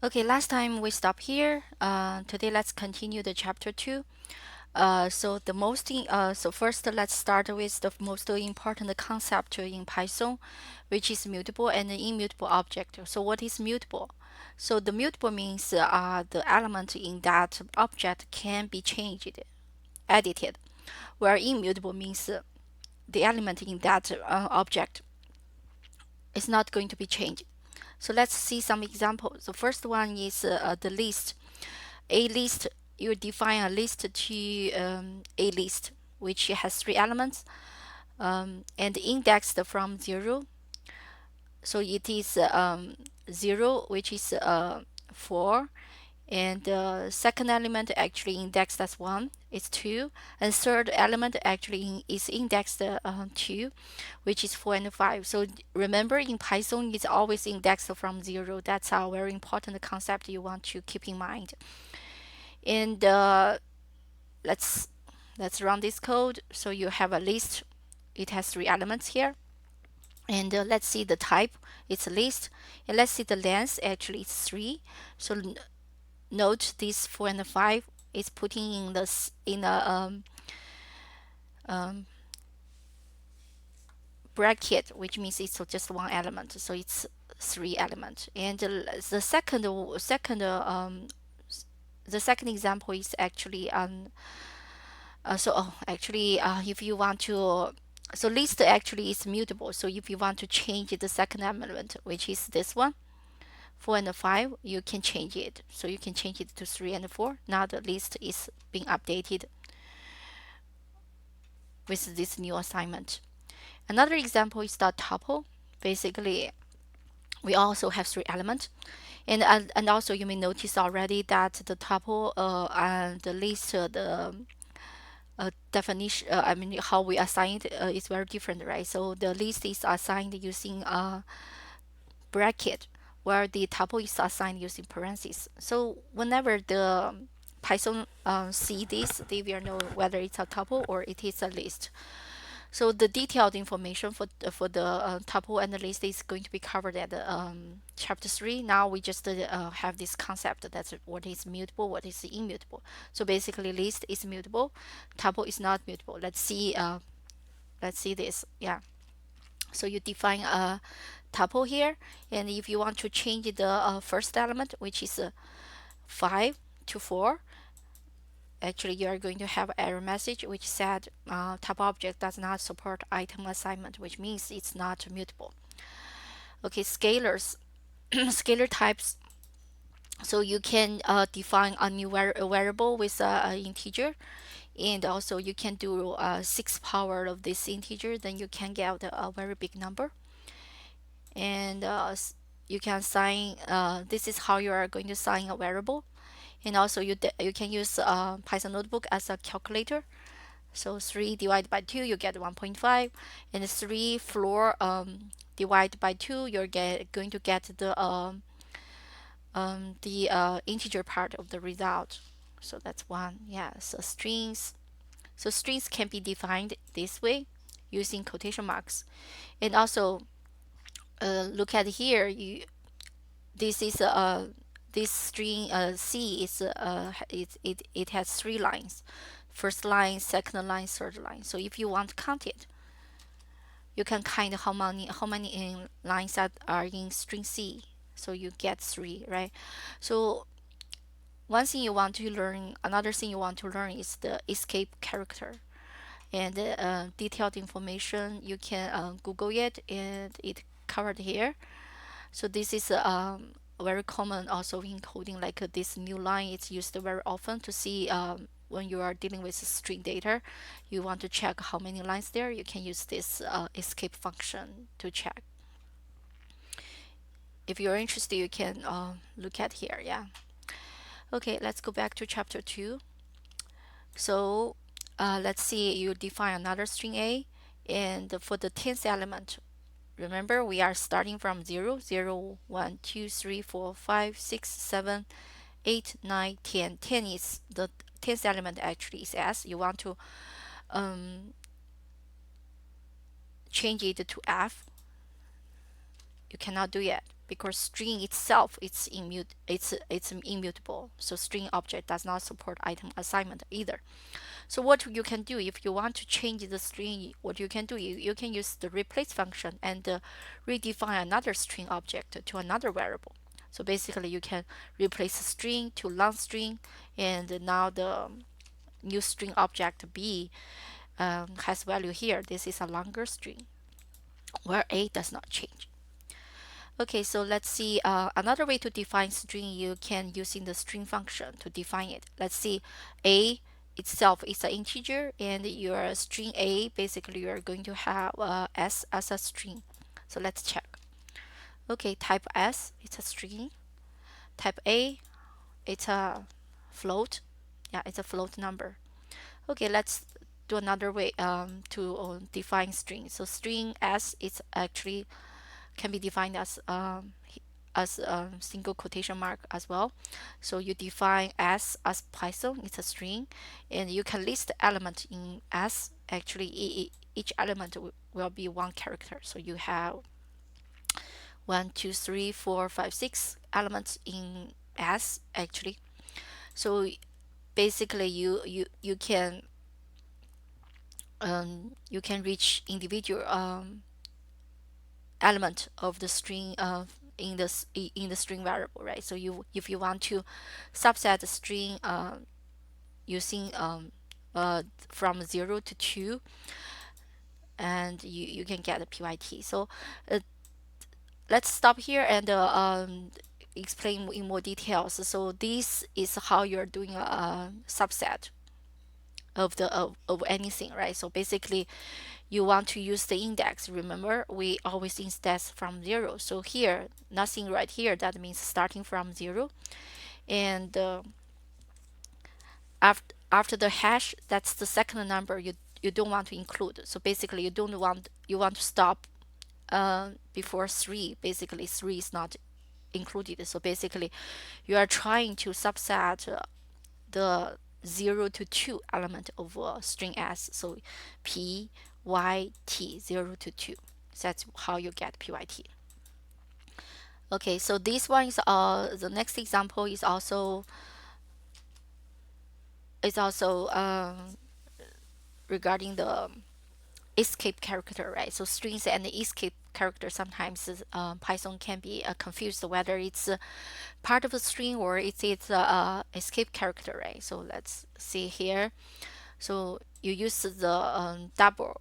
Okay, last time we stopped here. Today let's continue the chapter 2. So first let's start with the most important concept in Python, which is mutable and the immutable object. So what is mutable? So the mutable means the element in that object can be changed, edited, where immutable means the element in that object is not going to be changed. So let's see some examples. The first one is the list. A list, you define a list to a list, which has three elements and indexed from 0. So it is 0, which is 4. And second element actually indexed as 1 is 2. And third element actually is indexed 2, which is 4 and 5. So remember, in Python, it's always indexed from 0. That's a very important concept you want to keep in mind. And let's let's run this code. So you have a list. It has three elements here. And let's see the type. It's a list. And let's see the length. Actually, it's 3. So note this 4 and 5 is putting in this in a um, bracket, which means it's just one element. So it's 3 element. And the second example is actually if you want to, so list actually is mutable. So if you want to change the second element, which is this one, 4 and 5, you can change it. So you can change it to 3 and 4. Now the list is being updated with this new assignment. Another example is the tuple. Basically, we also have 3 elements. And also you may notice already that the tuple and the list, the definition, how we assign it is very different, right? So the list is assigned using a bracket, where the tuple is assigned using parentheses. So whenever the Python see this, they will know whether it's a tuple or it is a list. So the detailed information for the tuple and the list is going to be covered at chapter 3. Now we just have this concept, that's what is mutable, what is immutable. So basically, list is mutable, tuple is not mutable. Let's see this. Yeah. So you define a tuple here, and if you want to change the first element, which is 5 to 4, actually you are going to have an error message which said tuple object does not support item assignment, which means it's not mutable. Okay, scalars. Scalar types. So you can define a new variable with an integer, and also you can do 6 power of this integer, then you can get a very big number. And you can assign, this is how you are going to assign a variable. And also you can use Python notebook as a calculator. So 3 divided by 2, you get 1.5, and 3 floor divided by 2, you're going to get the integer part of the result. So that's 1. Yeah. So strings. So strings can be defined this way using quotation marks. And also look at here. This is this string C is it has 3 lines. First line, second line, third line. So if you want to count it, you can count how many lines that are in string C. So you get 3, right? So one thing you want to learn, another thing you want to learn is the escape character. And detailed information, you can Google it, and it covered here. So this is very common also in coding, like this new line. It's used very often to see when you are dealing with string data, you want to check how many lines there. You can use this escape function to check. If you're interested, you can look at here. Yeah. Okay, let's go back to chapter 2. So let's see, you define another string A, and for the 10th element, remember we are starting from 0, 0, 1, 2, 3, 4, 5, 6, 7, 8, 9, 10. 10 is the 10th element, actually is S. You want to change it to F. You cannot do it. because string itself it's immutable. So string object does not support item assignment either. So what you can do if you want to change the string, what you can do, you can use the replace function and redefine another string object to another variable. So basically you can replace string to long string, and now the new string object B has value here. This is a longer string where A does not change. Okay, so let's see another way to define string. You can using the string function to define it. Let's see, A itself is an integer, and your string A basically you are going to have S as a string. So let's check. Okay, type S it's a string. Type A it's a float. Yeah, it's a float number. Okay, let's do another way to define string. So string S is actually can be defined as a single quotation mark as well. So you define S as Python, it's a string, and you can list the element in S. Actually, each element will be one character. So you have 1, 2, 3, 4, 5, 6 elements in S actually. So basically, you can reach individual element of the string in the string variable, right? So you if you want to subset the string using from 0 to 2, and you can get a pyt. So uh, let's stop here and explain in more details. So this is how you're doing a subset of anything, right? So basically you want to use the index. Remember, we always index from 0. So here, nothing right here. That means starting from 0. And after the hash, that's the second number you don't want to include. So basically, you want to stop before 3. Basically, 3 is not included. So basically, you are trying to subset the 0 to 2 element of string S. So P, Y, T, 0 to 2. That's how you get PYT. Okay, so this one is the next example is also regarding the escape character, right? So strings and the escape character sometimes Python can be confused whether it's part of a string or it's escape character, right? So let's see here. So you use the double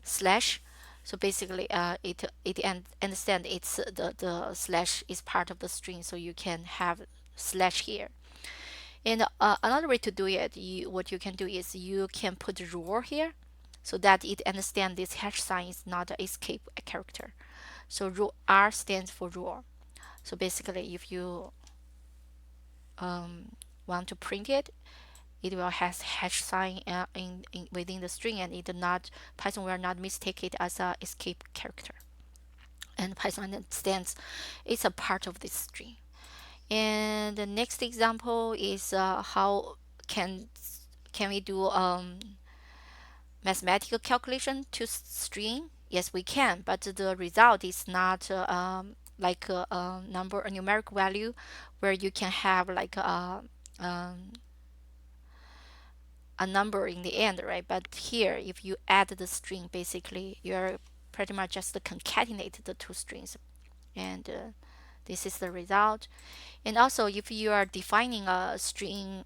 slash. So basically, it understand it's the slash is part of the string, so you can have slash here. And another way to do it, what you can do is you can put roar here, so that it understand this hash sign is not an escape character. So R stands for roar. So basically, if you want to print it, it will has hash sign in within the string, and Python will not mistake it as a escape character. And Python understands it's a part of this string. And the next example is how can we do mathematical calculation to string? Yes, we can, but the result is not like a number, a numeric value, where you can have like a number in the end, right? But here, if you add the string, basically you're pretty much just concatenate the two strings, and this is the result. And also, if you are defining a string,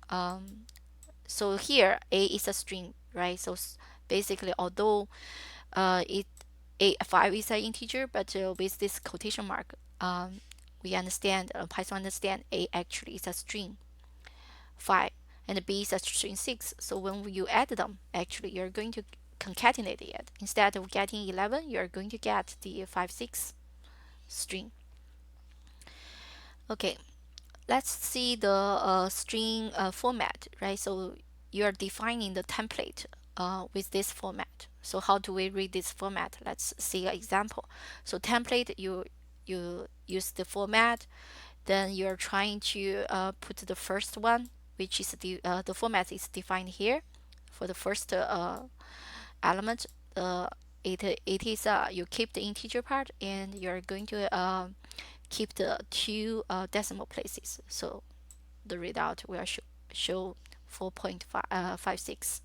so here A is a string, right? So basically, although it A5 is an integer, but with this quotation mark, we understand Python understand A actually is a string 5 and B is a string 6. So when you add them, actually you're going to concatenate it. Instead of getting 11, you're going to get the 5, 6 string. Okay, let's see the string format, right? So you're defining the template with this format. So how do we read this format? Let's see an example. So template, you use the format, then you're trying to put the first one, which is the format is defined here for the first element. it is you keep the integer part, and you're going to keep the two decimal places. So the result will show 4.56.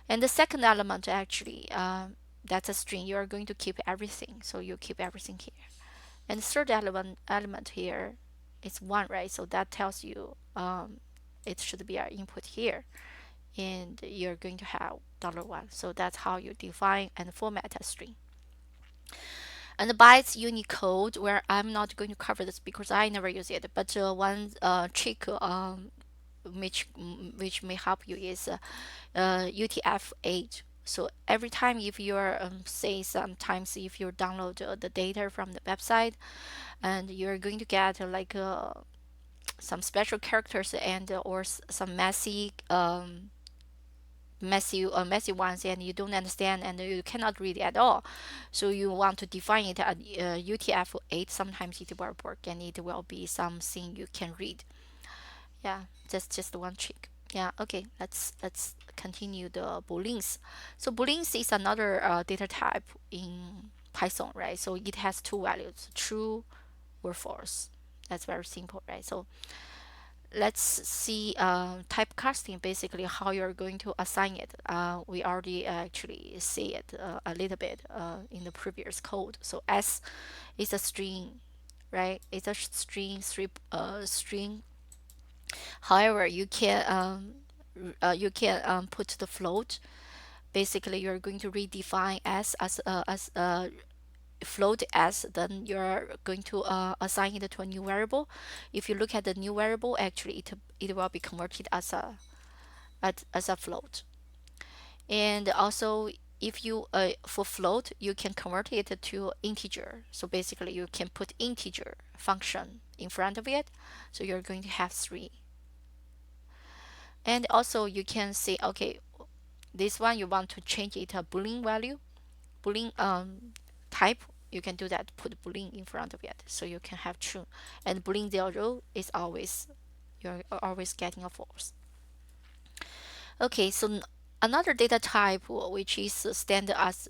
And the second element actually, that's a string. You are going to keep everything, so you keep everything here. And the third element here is 1, right? So that tells you it should be our input here, and you're going to have $1. So that's how you define and format a string. And the bytes Unicode, where I'm not going to cover this because I never use it, but one trick which may help you is UTF-8. So every time if you're say sometimes if you download the data from the website, and you're going to get some special characters and or some messy ones, and you don't understand and you cannot read it at all, so you want to define it at UTF-8. Sometimes it will work and it will be something you can read. Yeah, that's just one trick. Yeah, okay, let's continue the booleans. So booleans is another data type in Python, right? So it has two values, true or false. That's very simple, right? So let's see typecasting, basically how you're going to assign it. We already actually see it a little bit in the previous code. So S is a string, right? It's a string. However, you can put the float. Basically, you're going to redefine S as float S, then you're going to assign it to a new variable. If you look at the new variable, actually it will be converted as a float. And also, if you for float, you can convert it to integer. So basically, you can put integer function in front of it. So you're going to have 3. And also, you can say, okay, this one you want to change it a Boolean value, Boolean type. You can do that, put Boolean in front of it, so you can have true. And Boolean 0 is always, you're always getting a false. Okay, so another data type which is standard as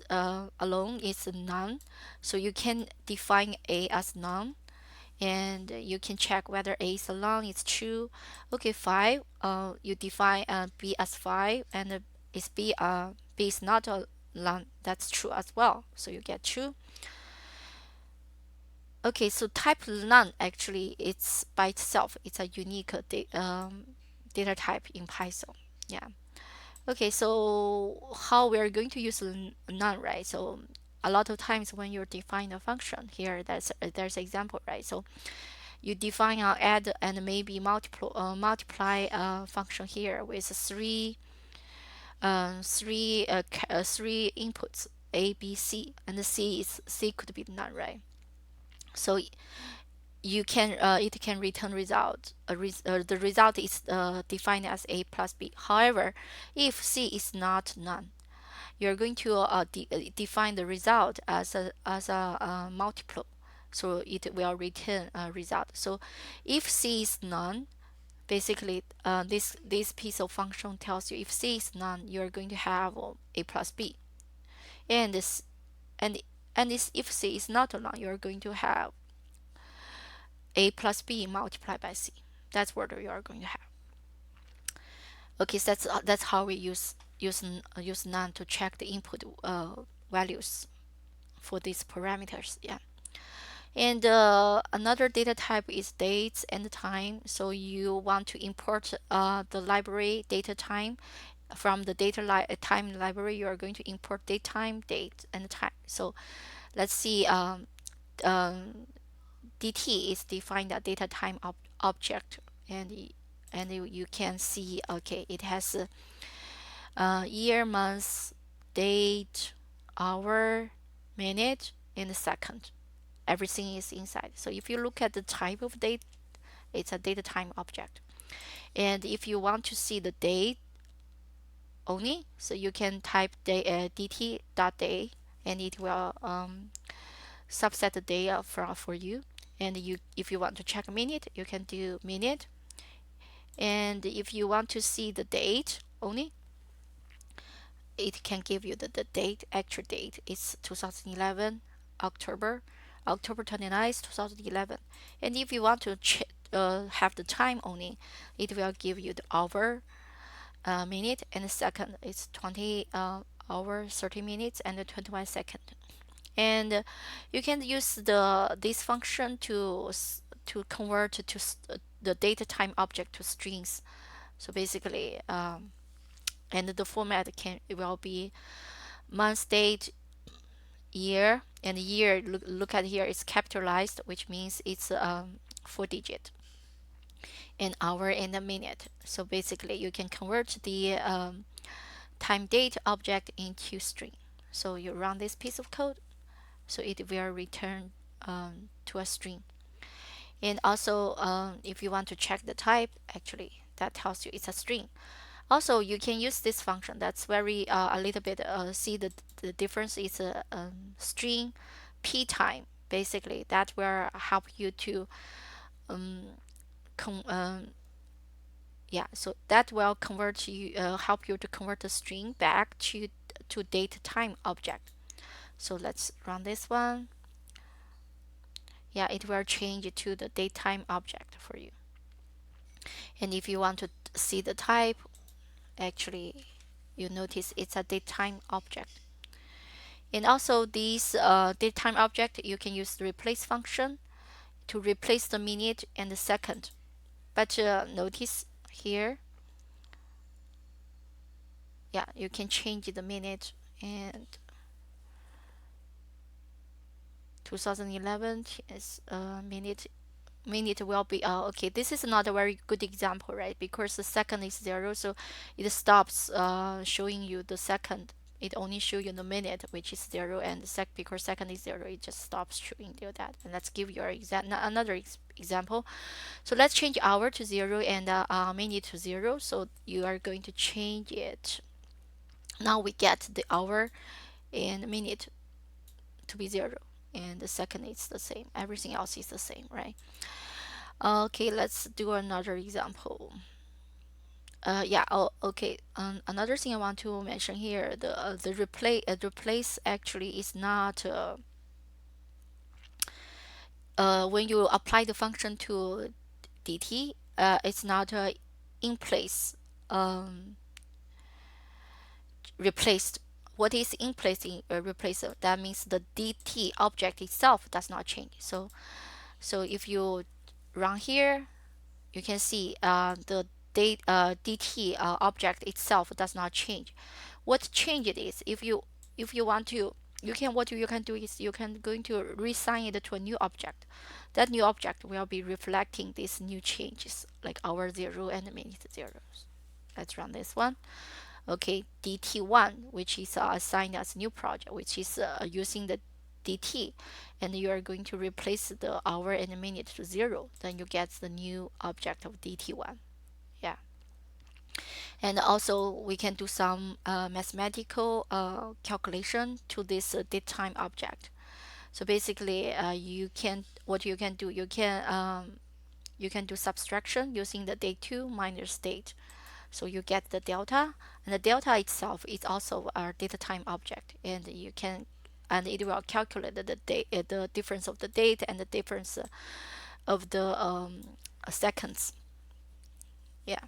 alone is none. So you can define A as none, and you can check whether A is alone is true. Okay, 5. You define B as 5, and is B is not a none. That's true as well. So you get true. Okay, so type none actually it's by itself. It's a unique data type in Python. Yeah. Okay, so how we are going to use none, right? So a lot of times when you define a function here, there's an example, right? So you define an add and maybe multiply function here with three inputs, A, B, C, and the C could be none, right? So you can it can return result. The result is defined as A plus B. However, if C is not none, you're going to define the result as a multiple, so it will return a result. So if C is none, basically this piece of function tells you if C is none, you're going to have A plus B, and this and if C is not none, you're going to have A plus B multiplied by C. That's what you are going to have. Okay, so that's how we use none to check the input values for these parameters. Yeah. And another data type is dates and time. So you want to import the library data time from the time library. You are going to import date time, date, and time. So let's see. DT is defined a data time object, and you can see, okay, it has year, month, date, hour, minute, and second. Everything is inside. So if you look at the type of date, it's a data time object. And if you want to see the date only, so you can type dt.day, and it will subset the day for you. And if you want to check minute, you can do minute. And if you want to see the date only, it can give you the date, actual date. It's 2011, October 29th, 2011. And if you want to have the time only, it will give you the hour, minute, and the second. It's 20 hour, 30 minutes, and 21 second. And you can use this function to convert the data time object to strings. So basically, and the format it will be month, date, year, and year. Look at here, it's capitalized, which means it's 4 digit, and hour and a minute. So basically, you can convert the time date object into string. So you run this piece of code, so it will return to a string. And also, if you want to check the type, actually that tells you it's a string. Also, you can use this function. That's very a little bit see the difference is a string p time. Basically, that will help you to um, yeah. So that will convert you help you to convert the string back to date time object. So let's run this one. Yeah, it will change it to the date time object for you. And if you want to see the type, actually you notice it's a datetime object. And also this datetime object, you can use the replace function to replace the minute and the second. But notice here, yeah, you can change the minute, and 2011 is minute will be okay. This is not a very good example, right? Because the second is 0, so it stops showing you the second. It only shows you the minute, which is 0, and because second is 0, it just stops showing you that. And let's give you another example. So let's change hour to 0 and minute to 0. So you are going to change it. Now we get the hour and minute to be 0, and the second is the same. Everything else is the same, right? Okay, let's do another example. Yeah. Oh, okay. Another thing I want to mention here, the replace actually is not when you apply the function to dt, it's not in place replaced. What is in place in replace? That means the dt object itself does not change. So if you run here, you can see the dt object itself does not change. What changed is if you want to, you can what you can do is you can going to reassign it to a new object. That new object will be reflecting these new changes like hour 0 and minute 0. Let's run this one. Okay, dt1, which is assigned as new project, which is using the dt, and you are going to replace the hour and minute to 0, then you get the new object of dt1. Yeah. And also we can do some mathematical calculation to this datetime object. So basically you can what you can do subtraction using the day2 minus date. So you get the delta, and the delta itself is also a data time object, and it will calculate the difference of the date and the difference of the seconds. Yeah.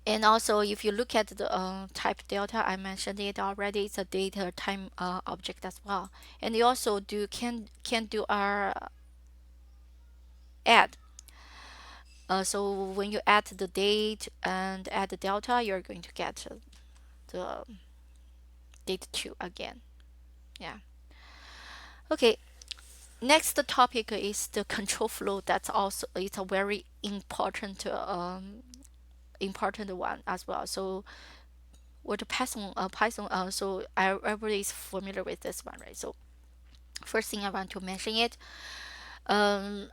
And also, if you look at the type delta, I mentioned it already. It's a data time object as well. And you also can do our add. So when you add the date and add the delta, you're going to get the date 2 again. Yeah. Okay. Next topic is the control flow. That's also it's a very important one as well. So what Python so everybody is familiar with this one, right? So first thing I want to mention it. Um,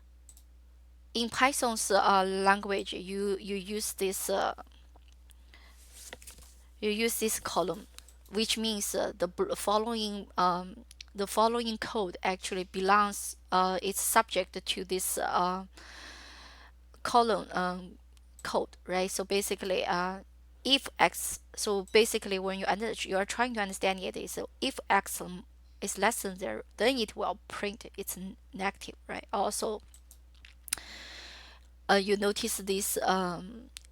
in Python's language, you use this column, which means the following code actually belongs it's subject to this column code, right? So basically if x, so basically when you are trying to understand it, is if x is less than 0, then it will print it's negative, right? Also, you notice this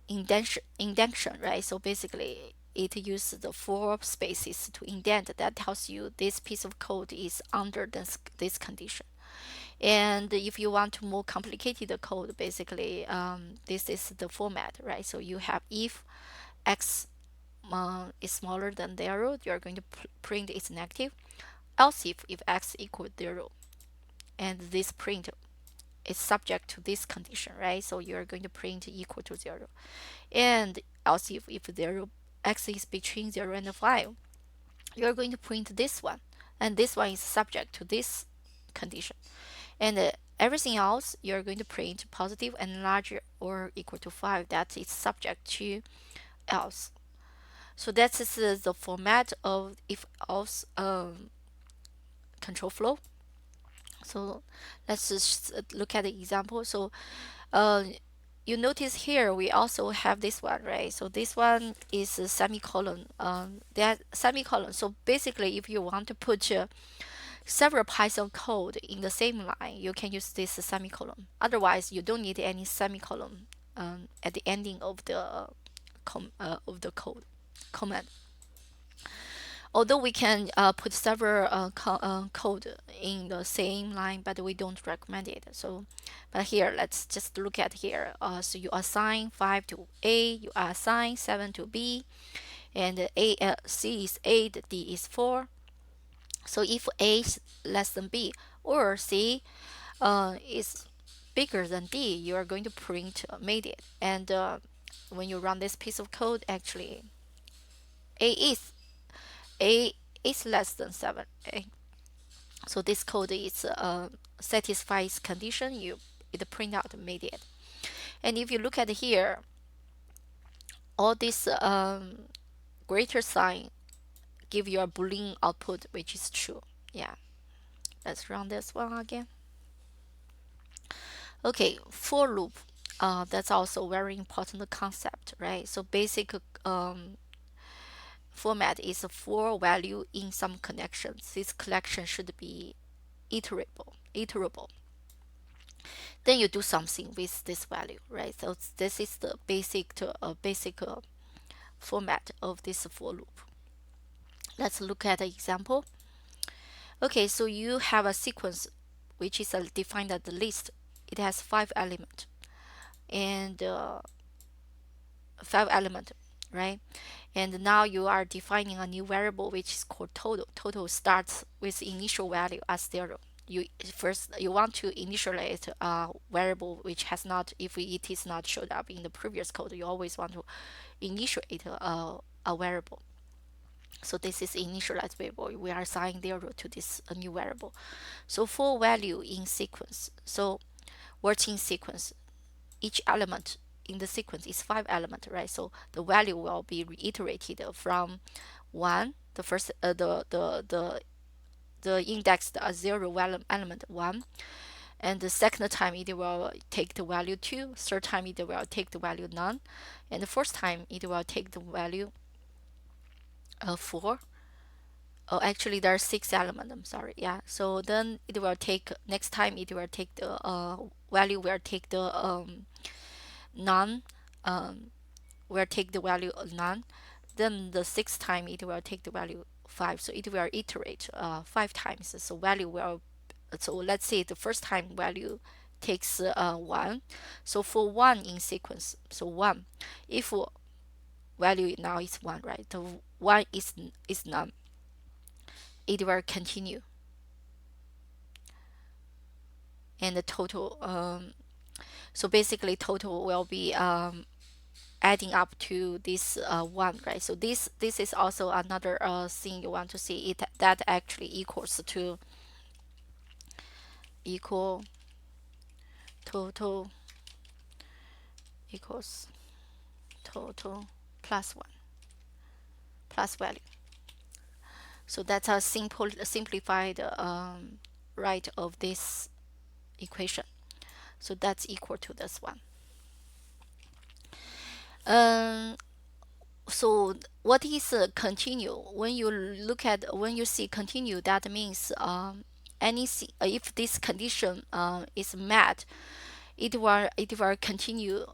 indentation, right? So basically it uses the 4 spaces to indent. That tells you this piece of code is under this condition. And if you want to more complicated code, basically this is the format, right? So you have if x is smaller than 0, you're going to print it's negative. Else if x equals 0, and this print is subject to this condition, right? So you're going to print equal to 0. And else if 0, x is between 0 and 5, you're going to print this one. And this one is subject to this condition. And everything else, you're going to print positive and larger or equal to 5. That is subject to else. So that's the format of if else control flow. So let's just look at the example. So uh, you notice here we also have this one, right? So this one is a semicolon. That semicolon. So basically, if you want to put several Python code in the same line, you can use this semicolon. Otherwise, you don't need any semicolon at the ending of the code command. Although we can put several code in the same line, but we don't recommend it. So, but here, let's just look at here. So you assign 5 to A, you assign 7 to B, and C is 8, D is 4. So if A is less than B or C is bigger than D, you are going to print made it. And when you run this piece of code, actually A is A is less than 7. So this code is satisfies condition. It print out made it. And if you look at here, all this greater sign give you a Boolean output, which is true. Yeah, let's run this one again. Okay, for loop. That's also very important concept, right? So basic format is a for value in some connections. This collection should be iterable. Then you do something with this value, right? So this is the basic format of this for loop. Let's look at an example. Okay, so you have a sequence which is defined as the list. It has 5 elements and 5 elements, right? And now you are defining a new variable which is called total. Total starts with initial value as 0. You want to initialize a variable which has not, if it is not showed up in the previous code, you always want to initiate a variable. So this is initialized variable. We are assigning 0 to this new variable. So for value in sequence, so words in sequence, each element in the sequence is 5 elements, right? So the value will be reiterated from 1, the first the indexed 0 element 1, and the second time it will take the value 2, third time it will take the value none, and the fourth time it will take the value 4. Oh, actually there are 6 elements, I'm sorry. Yeah, so then it will take, next time it will take the value will take the none, will take the value of none. Then the 6th time it will take the value 5. So it will iterate 5 times. So value will, so let's say the first time value takes 1. So for 1 in sequence, so 1, if value now is 1, right? The 1 is none. It will continue. And the total, so basically total will be adding up to this 1, right? So this is also another thing you want to see, it that actually equals to equal total equals total plus 1 plus value. So that's a simplified write of this equation. So that's equal to this one. So what is continue? When you look at when you see continue, that means if this condition is met, it will continue.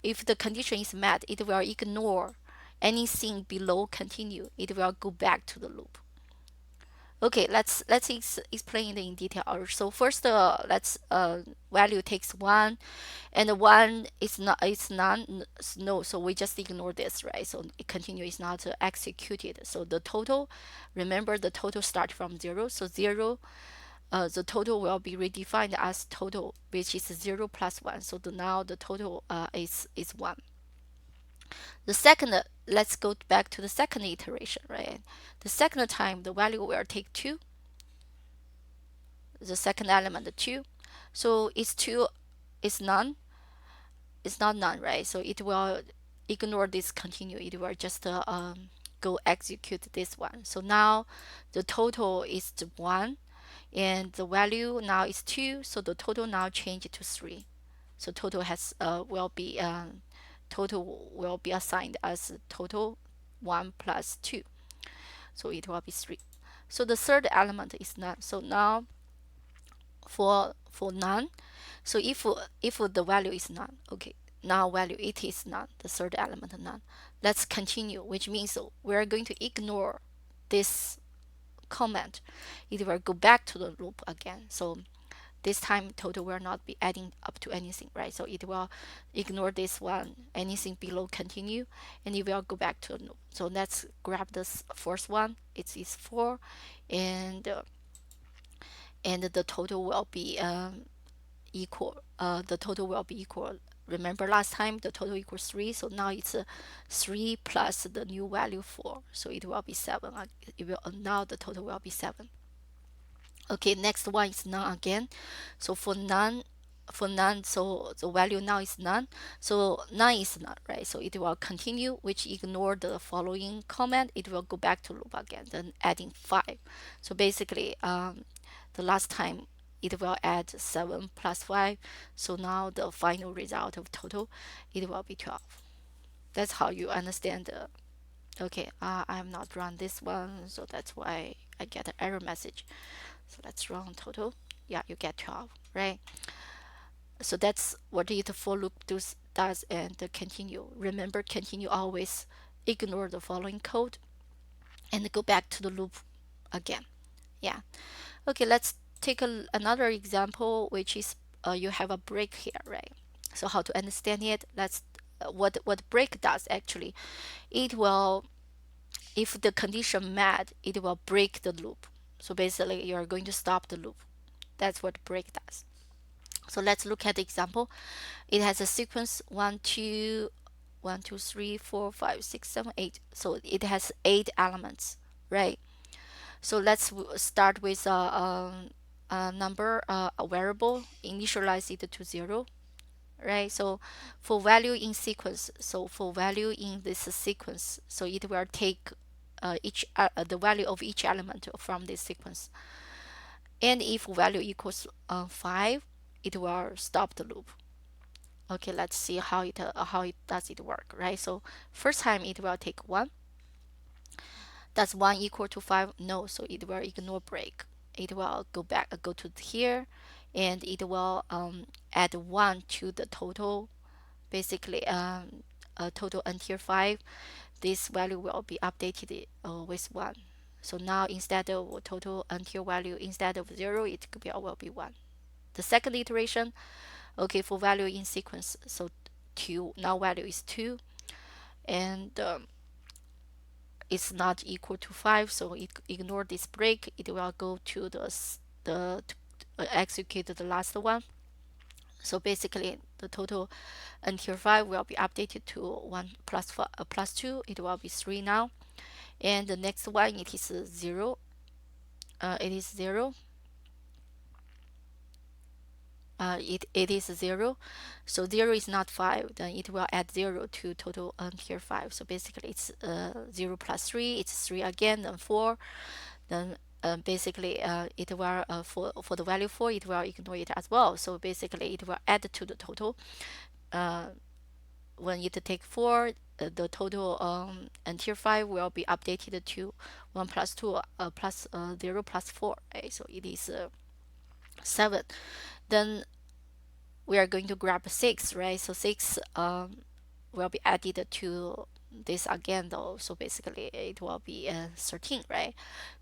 If the condition is met, it will ignore anything below continue. It will go back to the loop. Okay, let's explain it in detail. So first, let's value takes one, and one is not, it's none, no, so we just ignore this, right? So it continue is not executed. So the total, remember the total start from zero. So zero, the total will be redefined as total, which is zero plus one. So now the total is one. The second, let's go back to the second iteration, right? The second time the value will take two, the second element two. So it's two, it's none, it's not none, right? So it will ignore this continue. It will just go execute this one. So now the total is one, and the value now is two. So the total now change to three. So total will be assigned as total one plus two. So it will be three. So the third element is none. So now for none, so if the value is none, okay, now value it is none, the third element none. Let's continue, which means we're going to ignore this comment. It will go back to the loop again. So this time total will not be adding up to anything, right? So it will ignore this one, anything below continue, and it will go back to the loop. So let's grab this first one. It is 4, and the total will be equal. The total will be equal. Remember last time the total equals 3, so now it's 3 plus the new value 4, so it will be 7. Now the total will be 7. Okay, next one is none again. So for none, so the value now is none. So none is none, right? So it will continue, which ignore the following comment. It will go back to loop again, then adding 5. So basically, the last time it will add 7 plus 5. So now the final result of total, it will be 12. That's how you understand the, okay, I have not run this one, so that's why I get an error message. So let's run total. Yeah, you get 12, right? So that's what the for loop does and continue. Remember, continue always ignore the following code and go back to the loop again. Yeah. Okay, let's take another example, which is you have a break here, right? So how to understand it? Let's what break does actually, it will, if the condition met, it will break the loop. So basically, you are going to stop the loop. That's what break does. So let's look at the example. It has a sequence 1, 2, 1, 2, 3, 4, 5, 6, 7, 8. So it has 8 elements, right? So let's start with a number, a variable, initialize it to 0, right? So for value in sequence, so for value in this sequence, so it will take the value of each element from this sequence. And if value equals 5, it will stop the loop. Okay, let's see how it does it work, right? So first time it will take 1. Does 1 equal to 5? No, so it will ignore break. It will go to here, and it will add 1 to the total, basically total until 5. This value will be updated with 1. So now instead of total until value, instead of 0, it will be 1. The second iteration, okay, for value in sequence, so 2, now value is 2, and it's not equal to 5, so it ignore this break. It will go to execute the last one. So basically, the total until 5 will be updated to 1 plus 2. It will be 3 now. And the next one, it is 0. It is 0. It is 0. So 0 is not 5. Then it will add 0 to total until 5. So basically, it's 0 plus 3. It's 3 again, then 4. Then basically, it will for the value 4, it will ignore it as well. So basically, it will add to the total. When it take 4, the total until 5 will be updated to 1 plus 2 plus 0 plus 4, right? So it is 7. Then we are going to grab 6, right? So 6 will be added to this again though, so basically it will be 13, right?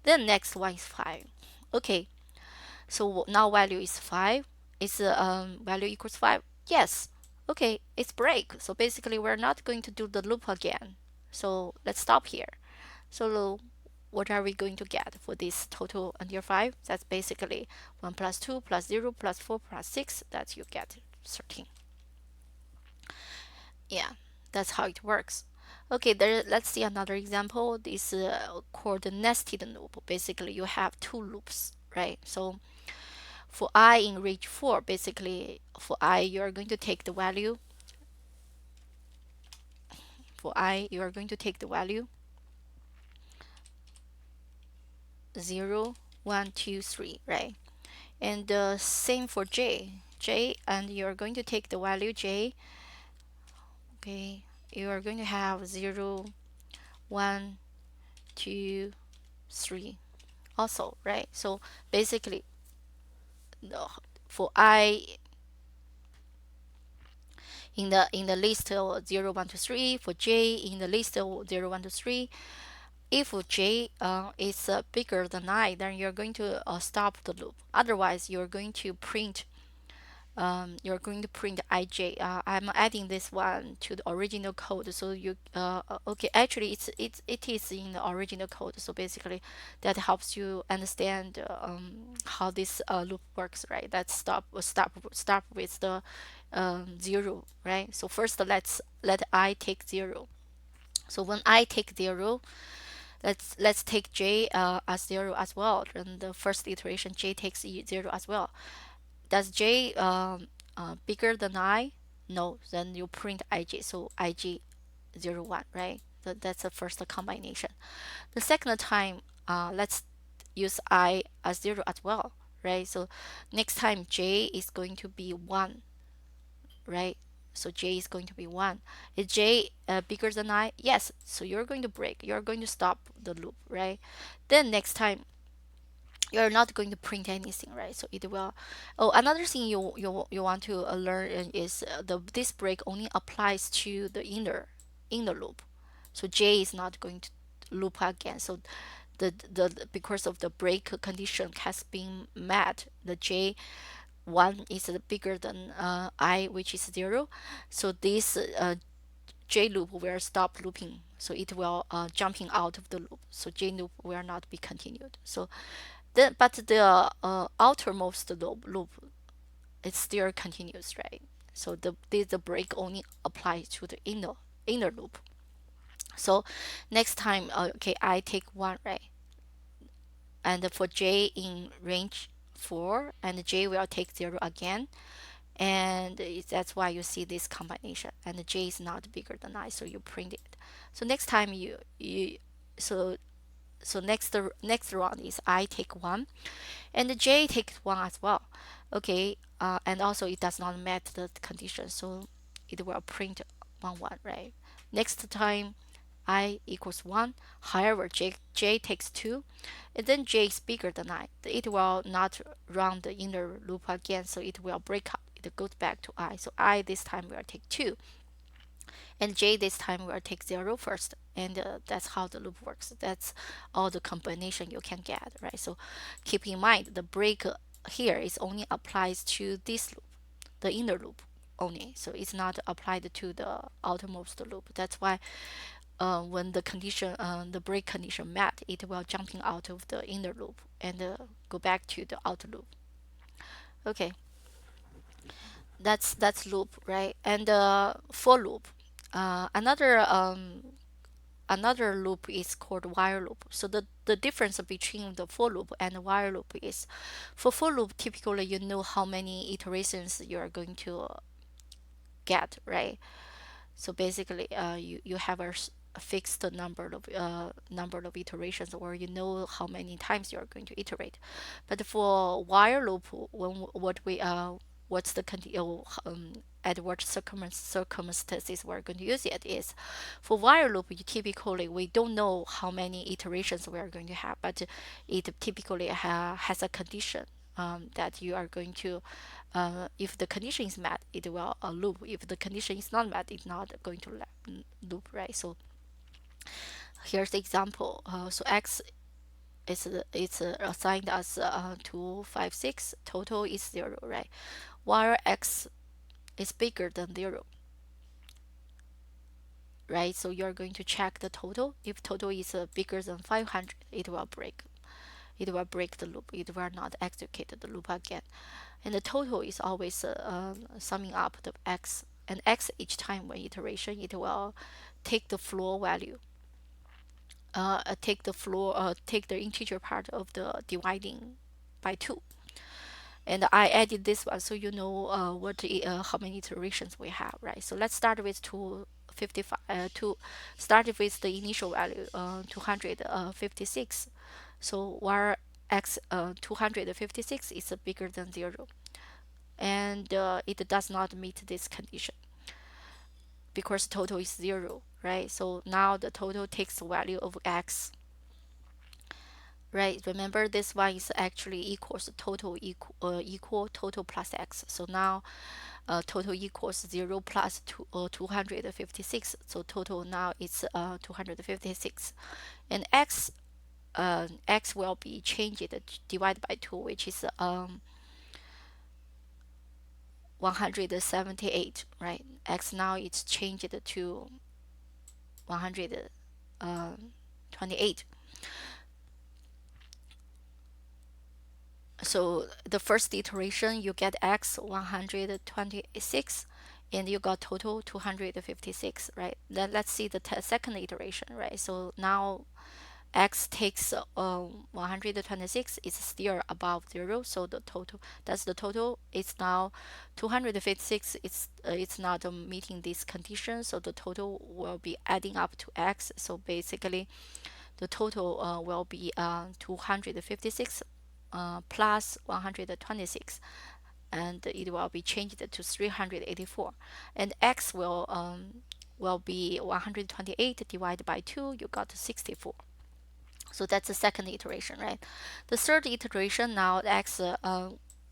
Then next one is 5. Okay, so now value is 5. Is value equals 5? Yes. Okay, it's break. So basically we're not going to do the loop again. So let's stop here. So what are we going to get for this total until 5? That's basically 1 plus 2 plus 0 plus 4 plus 6. That you get 13. Yeah, that's how it works. Okay, let's see another example. This called the nested loop. Basically, you have two loops, right? So for I in range 4, basically for I, you are going to take the value. For I, you are going to take the value 0, 1, 2, 3, right? And same for j, and you're going to take the value j. Okay, you are going to have 0, 1, 2, 3 also, right? So basically for I in the list of 0, 1, 2, 3, for j in the list of 0, 1, 2, 3, if j is bigger than I, then you're going to stop the loop. Otherwise, you're going to print ij. I'm adding this one to the original code, so you okay. Actually, it is in the original code, so basically that helps you understand how this loop works, right? Let's start with the 0, right? So first, let I take 0. So when I take 0, let's take j as 0 as well. And the first iteration, j takes 0 as well. Does j bigger than I? No, then you print ij. So ij 0, 1, right? That's the first combination. The second time, let's use I as 0 as well, right? So next time j is going to be 1, right? So j is going to be 1. Is j bigger than I? Yes. So you're going to break. You're going to stop the loop, right? Then next time, you're not going to print anything, right? So it will. Oh, another thing you want to learn is this break only applies to the inner loop. So j is not going to loop again. So the because of the break condition has been met, the j 1 is bigger than I, which is 0. So this j loop will stop looping. So it will jumping out of the loop. So j loop will not be continued. So but the outermost loop it still continues, right? So the break only applies to the inner loop. So next time, okay, I take 1, right? And for j in range 4, and j will take 0 again. And that's why you see this combination. And j is not bigger than I, so you print it. So next time you so so next round is I take 1, and the j takes 1 as well. Okay, and also it does not meet the condition, so it will print 1, 1, right? Next time I equals 1. However, j takes 2, and then j is bigger than I. It will not run the inner loop again, so it will break up. It goes back to I. So I this time will take 2, and j this time will take 0 first. And that's how the loop works. That's all the combination you can get, right? So keep in mind the break here is only applies to this loop, the inner loop only. So it's not applied to the outermost loop. That's why when the break condition met, it will jumping out of the inner loop and go back to the outer loop. Okay, that's loop, right? And for loop, another loop is called while loop. So the difference between the for loop and the while loop is, for loop, typically you know how many iterations you are going to get, right? So basically, you have a fixed number of iterations, or you know how many times you are going to iterate. But for while loop, when what we what's the at what circumstances we're going to use it is for while loop. Typically we don't know how many iterations we are going to have, but it typically has a condition that you are going to if the condition is met, it will loop. If the condition is not met, it's not going to loop, right? So here's the example. So x it's assigned as 2, 5, 6. Total is 0, right? While x is bigger than 0, right? So you're going to check the total. If total is bigger than 500, it will break. It will break the loop. It will not execute the loop again. And the total is always summing up the x. And x each time one iteration, it will take the floor value. Take the integer part of the dividing by 2. And I added this one so you know how many iterations we have, right? So let's start with 255. To start with the initial value 256. So where x 256 is bigger than 0, and it does not meet this condition because total is 0, right? So now the total takes the value of x, right? Remember this one is actually equals total equal total plus x. So now total equals 0 plus 256. So total now is 256, and x will be changed divided by 2, which is 178, right? X now it's changed to 128. So the first iteration you get x 126, and you got total 256, right? Then let's see the second iteration, right? So now x takes 126, it's still above 0, so the total, that's the total. It's now 256. It's not meeting this condition, so the total will be adding up to x. So basically the total will be 256 plus 126, and it will be changed to 384, and x will be 128 divided by 2. You got 64. So that's the second iteration, right? The third iteration, now x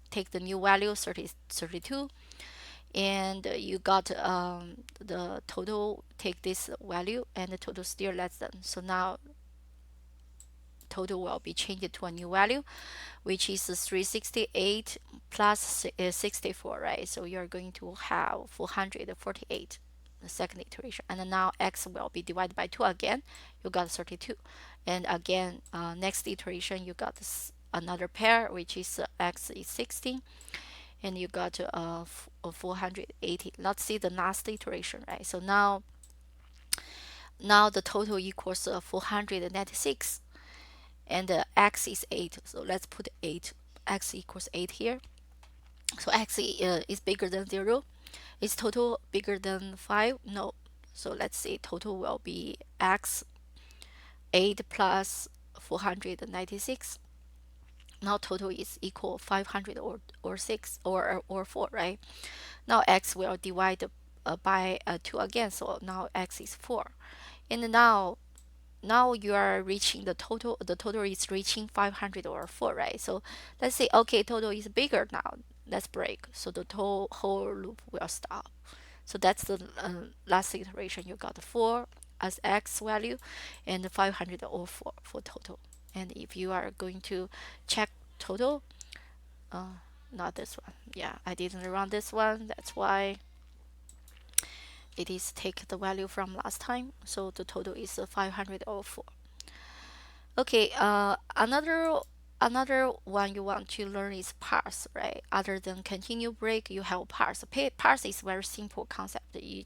take the new value 32, and you got the total take this value, and the total still less than. So now total will be changed to a new value, which is 368 plus 64, right? So you're going to have 448, the second iteration. And now x will be divided by 2 again. You got 32. And again, next iteration, you got another pair, which is x is 16. And you got 480. Let's see the last iteration, right? So now the total equals 496, and x is 8. So let's put 8. X equals 8 here. So x is bigger than 0. Is total bigger than 5? No. So let's say total will be x 8 plus 496. Now total is equal 500 or 6 or 4, right? Now x will divide by 2 again. So now x is 4. And now you are reaching the total is reaching 500 or 4, right? So let's say, okay, total is bigger now, let's break, so the whole loop will stop. So that's the last iteration. You got 4 as x value and 500 or 4 for total. And if you are going to check total, not this one, yeah, I didn't run this one, that's why it is take the value from last time, so the total is 504. Okay, another one you want to learn is parse, right? Other than continue break, you have parse. Parse is very simple concept. You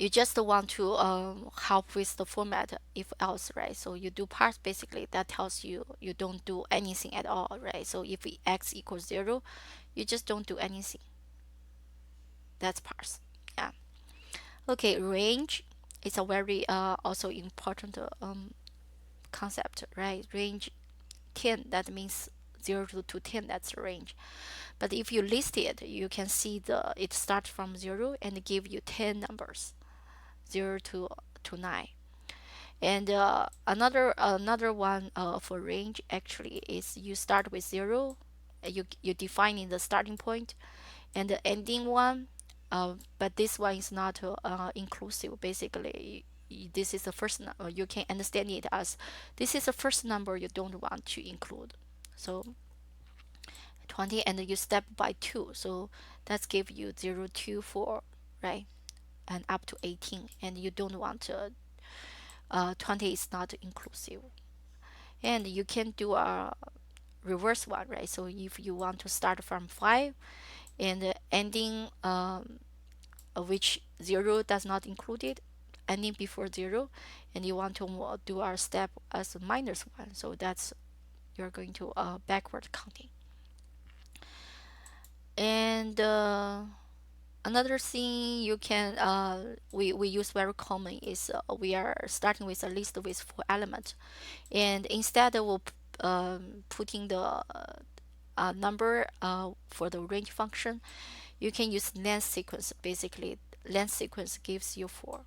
just want to help with the format if else, right? So you do parse, basically that tells you you don't do anything at all, right? So if x equals 0, you just don't do anything. That's parse. Yeah. Okay, range is a very also important concept, right? Range 10, that means 0 to 10, that's the range. But if you list it, you can see it starts from 0 and give you 10 numbers, 0 to 9. And another one for range actually is you start with 0, you defining the starting point, and the ending one, but this one is not inclusive. Basically, this is the first you can understand it as this is the first number you don't want to include. So 20, and you step by 2, so that's give you 0 to 4, right, and up to 18, and you don't want 20 is not inclusive. And you can do a reverse one, right? So if you want to start from 5 and ending which 0 does not include it, ending before 0, and you want to do our step as a minus 1, so that's you're going to backward counting. And another thing you can we use very common is we are starting with a list with 4 elements, and instead of putting the number for the range function, you can use length sequence. Basically, length sequence gives you 4.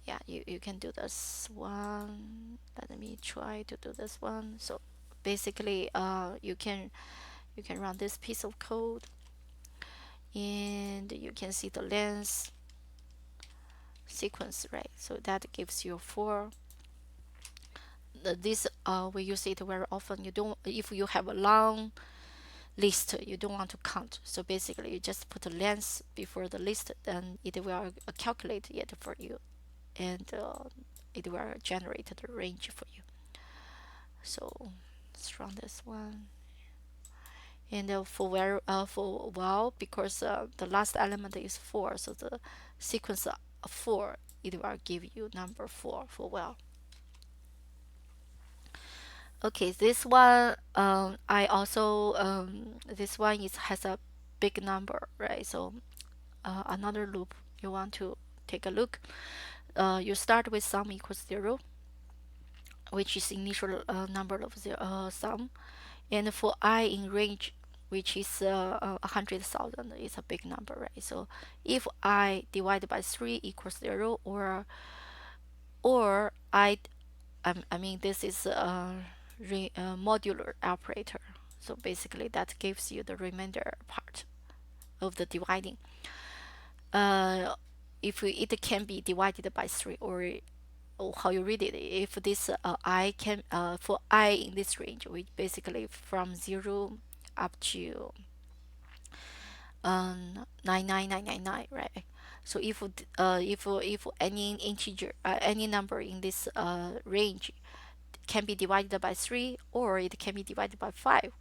Yeah, you can do this one. Let me try to do this one. So basically, you can run this piece of code, and you can see the length sequence, right? So that gives you 4. This we use it very often. You don't, if you have a long list, you don't want to count, so basically you just put a length before the list, then it will calculate it for you, and it will generate the range for you. So let's run this one. And for while, because the last element is 4, so the sequence of 4, it will give you number 4 for while. Okay, this one I also this one has a big number, right? So another loop you want to take a look. You start with sum equals 0, which is initial number of the sum, and for I in range, which is 100,000, is a big number, right? So if I divided by 3 equals 0, or I mean this is a modular operator. So basically that gives you the remainder part of the dividing. If it can be divided by 3, or how you read it, if this I can for I in this range, which basically from 0 up to 99999, right? So if any integer any number in this range can be divided by 3, or it can be divided by 5,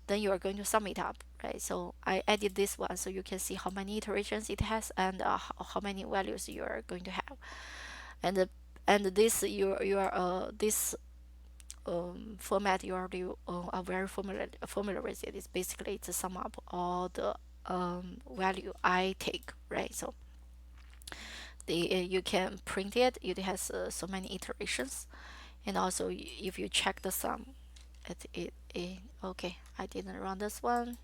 then you are going to sum it up, right? So I added this one so you can see how many iterations it has, and how many values you are going to have. And this this format you already are very familiar with it. It's basically to sum up all the value I take, right? So you can print it. It has so many iterations, and also if you check the sum, okay, I didn't run this one.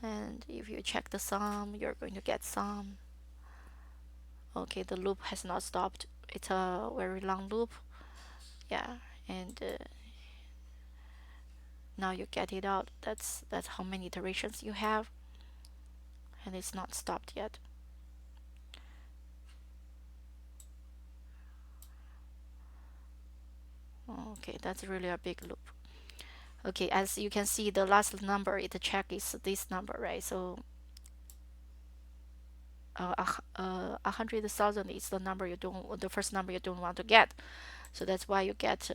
And if you check the sum, you're going to get sum. Okay, the loop has not stopped. It's a very long loop. Yeah, and now you get it out. That's how many iterations you have, and it's not stopped yet. Okay, that's really a big loop. Okay, as you can see, the last number it check is this number, right? So 100,000 is the first number you don't want to get. So that's why you get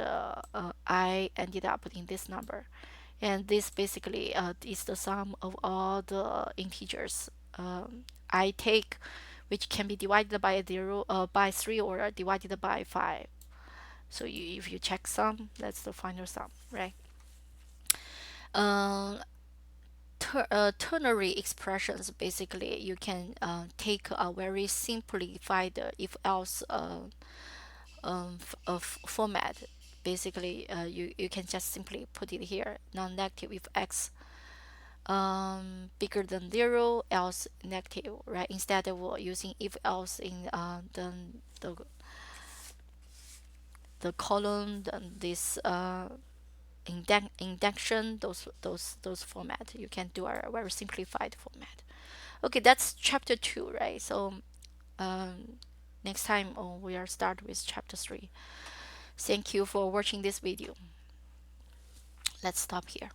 I ended up in this number, and this basically is the sum of all the integers I take, which can be divided by 0, by 3, or divided by 5. So if you check sum, that's the final sum, right? Um, Ternary expressions, basically you can take a very simplified if else format. basically you can just simply put it here, non-negative if x bigger than 0, else negative, right? Instead of using if else in the column, then this indentation, those format, you can do a very simplified format. Okay, that's chapter 2, right? So next time we'll start with chapter 3. Thank you for watching this video. Let's stop here.